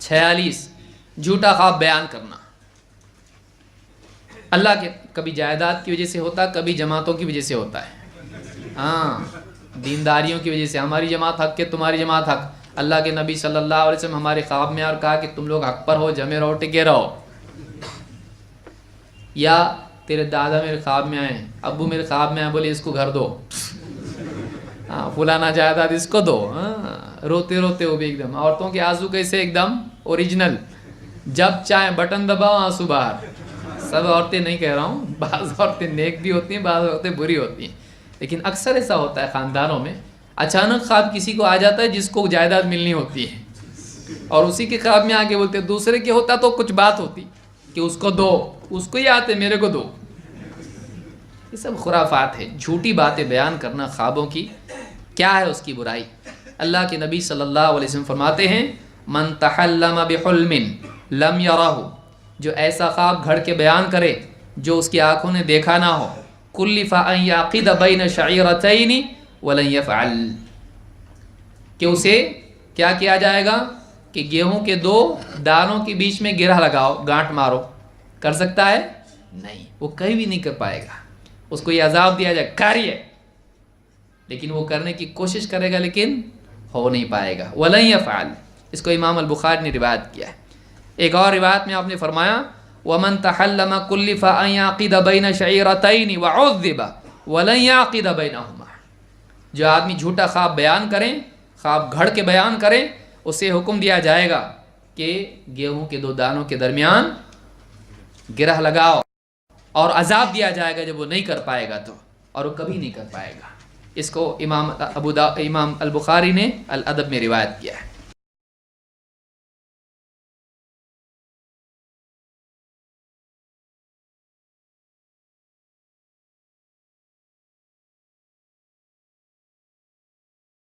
46 جھوٹا خواب بیان کرنا. اللہ کے کبھی جائیداد کی وجہ سے ہوتا ہے، کبھی جماعتوں کی وجہ سے ہوتا ہے. ہاں، دینداریوں کی وجہ سے ہماری جماعت حق ہے، تمہاری جماعت حق. اللہ کے نبی صلی اللہ علیہ وسلم ہمارے خواب میں اور کہا کہ تم لوگ حق پر ہو، جمے رہو، ٹکے رہو. یا تیرے دادا میرے خواب میں آئے، ابو میرے خواب میں آئے، بولے اس کو گھر دو، ہاں فلانا جائیداد اس کو دو. ہاں، روتے روتے وہ بھی ایک دم. عورتوں کے آنسو کیسے ایک دم اوریجنل، جب چاہے بٹن دباؤ آنسو باہر. سب عورتیں نہیں کہہ رہا ہوں، بعض عورتیں نیک بھی ہوتی ہیں، بعض عورتیں بری ہوتی ہیں، لیکن اکثر ایسا ہوتا ہے خاندانوں میں. اچانک خواب کسی کو آ جاتا ہے جس کو جائیداد ملنی ہوتی ہے، اور اسی کے خواب میں آ کے بولتے دوسرے کے ہوتا تو کچھ بات ہوتی کہ اس کو دو، اس کو ہی آتے میرے کو دو. یہ سب خرافات ہے، جھوٹی باتیں بیان کرنا خوابوں کی. کیا ہے اس کی برائی؟ اللہ کے نبی صلی اللہ علیہ وسلم فرماتے ہیں من تحلم بحلم لم یرہ، جو ایسا خواب گھڑ کے بیان کرے جو اس کی آنکھوں نے دیکھا نہ ہو، کلف ان یعقد بین شعیرتین ولن یفعل، کہ اسے کیا کیا جائے گا کہ گیہوں کے 2 دانوں کے بیچ میں گرہ لگاؤ، گانٹ مارو. کر سکتا ہے؟ نہیں، وہ کہیں بھی نہیں کر پائے گا. اس کو یہ عذاب دیا جائے کریے، لیکن وہ کرنے کی کوشش کرے گا لیکن ہو نہیں پائے گا. ولن یفعل، اس کو امام البخاری نے روایت کیا ہے. ایک اور روایت میں آپ نے فرمایا ومن تحلم کلف ان یعقد بین شعیرتین وعذب ولن یعقد بینہما، جو آدمی جھوٹا خواب بیان کریں، خواب گھڑ کے بیان کریں، اسے حکم دیا جائے گا کہ گیہوں کے 2 دانوں کے درمیان گرہ لگاؤ، اور عذاب دیا جائے گا جب وہ نہیں کر پائے گا تو، اور وہ کبھی نہیں کر پائے گا. اس کو امام البخاری نے الادب میں روایت کیا ہے.